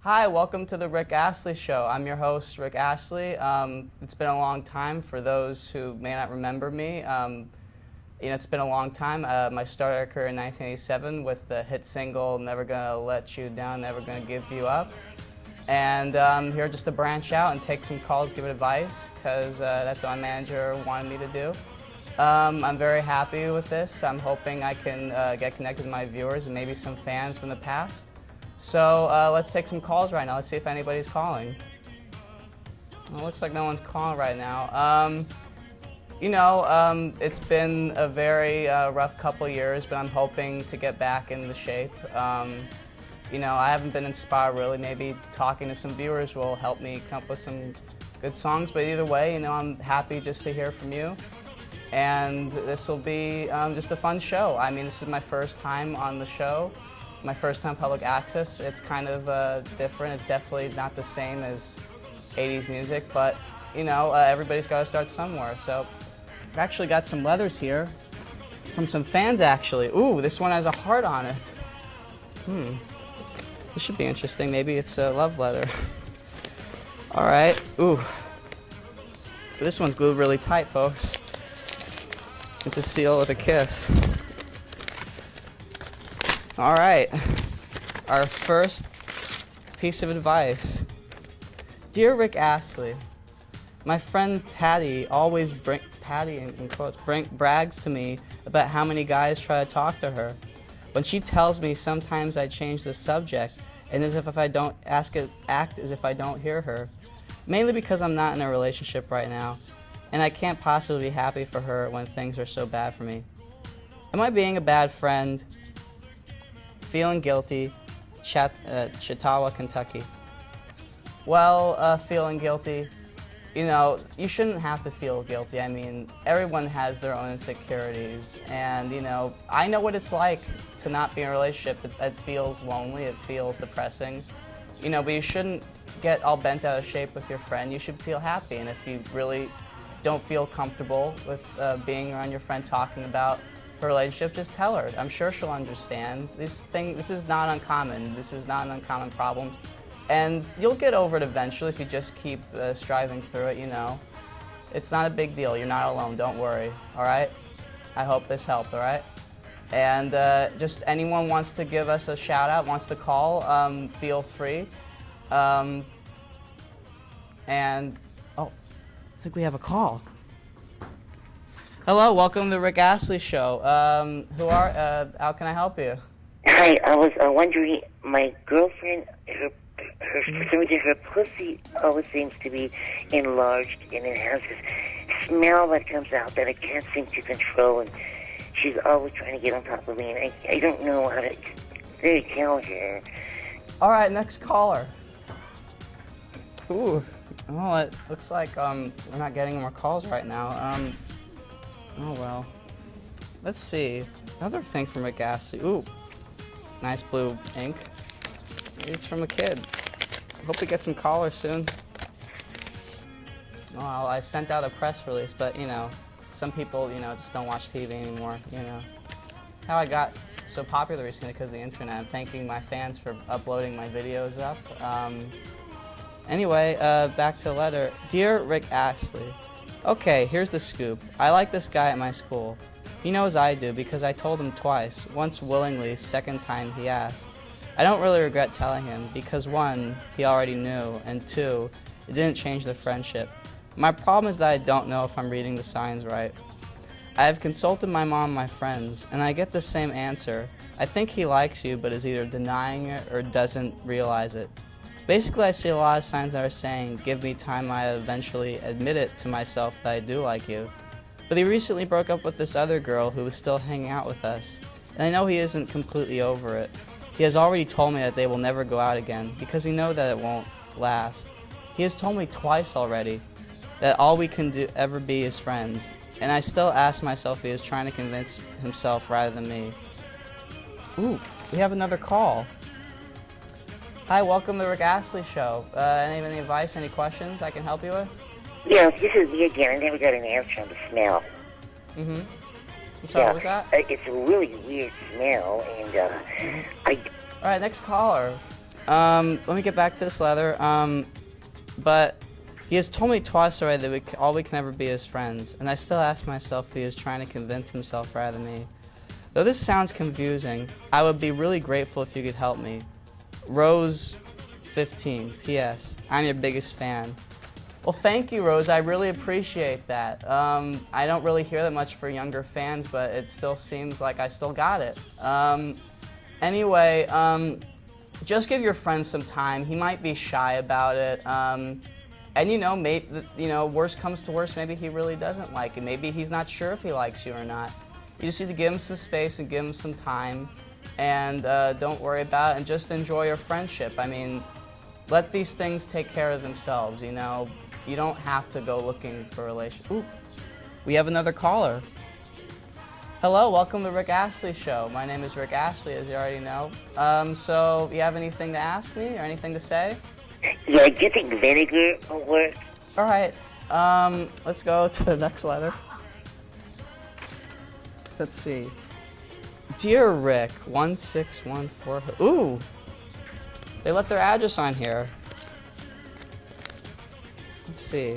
Hi, welcome to the Rick Astley Show. I'm your host, Rick Astley. It's been a long time for those who may not remember me. It's been a long time. My started career in 1987 with the hit single "Never Gonna Let You Down, Never Gonna Give You Up," and I'm here just to branch out and take some calls, give advice, because that's what my manager wanted me to do. I'm very happy with this. I'm hoping I can get connected with my viewers and maybe some fans from the past. So let's take some calls right now. Let's see if anybody's calling. Well, it looks like no one's calling right now. It's been a very rough couple years, but I'm hoping to get back into shape. I haven't been inspired really. Maybe talking to some viewers will help me come up with some good songs. But either way, I'm happy just to hear from you. And this will be just a fun show. I mean, this is my first time on the show. My first time public access. It's kind of different. It's definitely not the same as 80s music, but everybody's got to start somewhere. So I've actually got some leathers here from some fans actually. Ooh, this one has a heart on it. This should be interesting. Maybe it's a love leather. All right. Ooh, this one's glued really tight, folks. It's a seal with a kiss. All right, our first piece of advice. Dear Rick Astley, my friend Patty always brags to me about how many guys try to talk to her. When she tells me, sometimes I change the subject and as if I don't act as if I don't hear her. Mainly because I'm not in a relationship right now, and I can't possibly be happy for her when things are so bad for me. Am I being a bad friend? Feeling guilty, Chautauqua, Kentucky. Well, feeling guilty, you shouldn't have to feel guilty. I mean, everyone has their own insecurities, and I know what it's like to not be in a relationship. It feels lonely, it feels depressing, but you shouldn't get all bent out of shape with your friend. You should feel happy, and if you really don't feel comfortable with being around your friend talking about her relationship, just tell her. I'm sure she'll understand. This is not uncommon. This is not an uncommon problem. And you'll get over it eventually if you just keep striving through it, It's not a big deal. You're not alone. Don't worry, all right? I hope this helped, all right? And just anyone wants to give us a shout out, wants to call, feel free. Oh, I think we have a call. Hello, welcome to the Rick Astley Show. How can I help you? Hi, I was wondering, my girlfriend, her pussy always seems to be enlarged, and it has this smell that comes out that I can't seem to control, and she's always trying to get on top of me, and I don't know how to really tell her. All right, next caller. Ooh, well, it looks like we're not getting more calls right now. Oh well. Let's see. Another thing from Rick Astley. Ooh, nice blue ink. Maybe it's from a kid. Hope we get some callers soon. Well, I sent out a press release, but some people just don't watch TV anymore. How I got so popular recently because of the internet. I'm thanking my fans for uploading my videos up. Anyway, back to the letter. Dear Rick Astley. Okay, here's the scoop. I like this guy at my school. He knows I do because I told him twice, once willingly, second time he asked. I don't really regret telling him because one, he already knew, and two, it didn't change the friendship. My problem is that I don't know if I'm reading the signs right. I have consulted my mom and my friends, and I get the same answer. I think he likes you, but is either denying it or doesn't realize it. Basically, I see a lot of signs that are saying, give me time, I eventually admit it to myself that I do like you. But he recently broke up with this other girl who was still hanging out with us. And I know he isn't completely over it. He has already told me that they will never go out again because he knows that it won't last. He has told me twice already that all we can ever be is friends. And I still ask myself if he is trying to convince himself rather than me. Ooh, we have another call. Hi, welcome to the Rick Astley Show. Any advice, any questions I can help you with? Yeah, this is me again. I never got an answer on the smell. Mm-hmm. So what was that? It's a really weird smell, and All right, next caller. Let me get back to this letter. But he has told me twice already that all we can ever be is friends, and I still ask myself if he is trying to convince himself rather than me. Though this sounds confusing, I would be really grateful if you could help me. Rose 15, P.S. I'm your biggest fan. Well, thank you, Rose. I really appreciate that. I don't really hear that much for younger fans, but it still seems like I still got it. Anyway, just give your friend some time. He might be shy about it. And worst comes to worst, maybe he really doesn't like it. Maybe he's not sure if he likes you or not. You just need to give him some space and give him some time. And don't worry about it, and just enjoy your friendship. I mean, let these things take care of themselves, you know. You don't have to go looking for a relationship. Ooh, we have another caller. Hello, welcome to the Rick Astley Show. My name is Rick Astley, as you already know. So, you have anything to ask me or anything to say? Yeah, do you think vinegar will work? All right, let's go to the next letter. Let's see. Dear Rick, 1614. Ooh, they left their address on here. Let's see.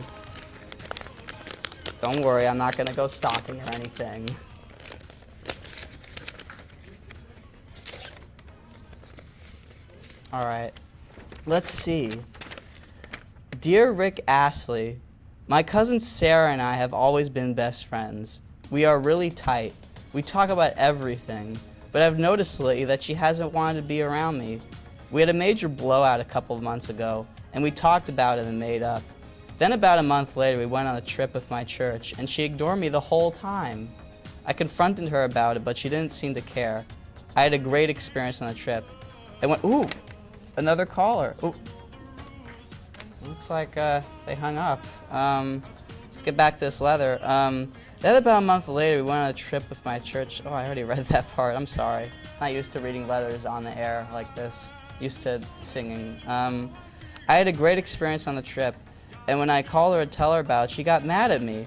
Don't worry, I'm not going to go stalking or anything. All right. Let's see. Dear Rick Astley, my cousin Sarah and I have always been best friends. We are really tight. We talk about everything, but I've noticed lately that she hasn't wanted to be around me. We had a major blowout a couple of months ago, and we talked about it and made up. Then about a month later, we went on a trip with my church, and she ignored me the whole time. I confronted her about it, but she didn't seem to care. I had a great experience on the trip. I went, ooh, another caller. Ooh. Looks like they hung up. Let's get back to this letter. Then about a month later, we went on a trip with my church. Oh, I already read that part. I'm sorry. Not used to reading letters on the air like this. Used to singing. I had a great experience on the trip. And when I called her to tell her about it, she got mad at me.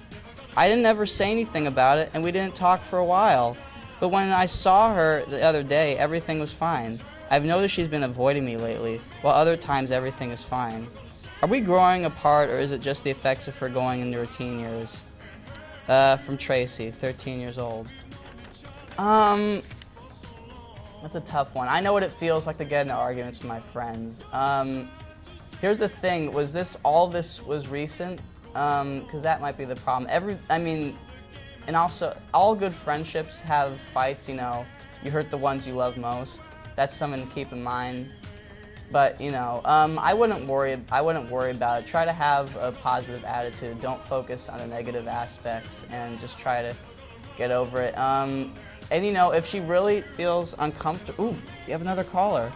I didn't ever say anything about it, and we didn't talk for a while. But when I saw her the other day, everything was fine. I've noticed she's been avoiding me lately, while other times everything is fine. Are we growing apart, or is it just the effects of her going into her teen years? From Tracy, 13 years old. That's a tough one. I know what it feels like to get into arguments with my friends. Here's the thing, all this was recent? Because that might be the problem. And also, all good friendships have fights, you know. You hurt the ones you love most. That's something to keep in mind. But, you know, I wouldn't worry about it. Try to have a positive attitude. Don't focus on the negative aspects and just try to get over it. And, you know, if she really feels uncomfortable... Ooh, you have another caller.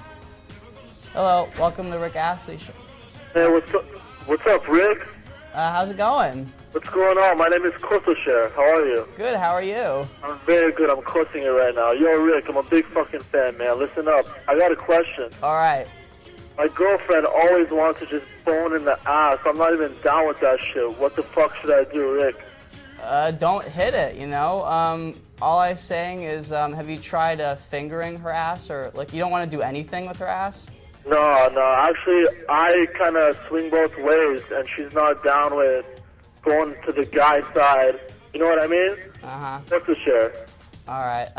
Hello, welcome to the Rick Astley Show. Hey, what's up, Rick? How's it going? What's going on? My name is Kososher. How are you? Good, how are you? I'm very good. I'm cursing it right now. Yo, Rick, I'm a big fucking fan, man. Listen up. I got a question. All right. My girlfriend always wants to just bone in the ass. I'm not even down with that shit. What the fuck should I do, Rick? Don't hit it, you know? All I'm saying is, have you tried fingering her ass? Or, like, you don't want to do anything with her ass? No. Actually, I kind of swing both ways, and she's not down with going to the guy side. You know what I mean? Uh-huh. What's the share? All right.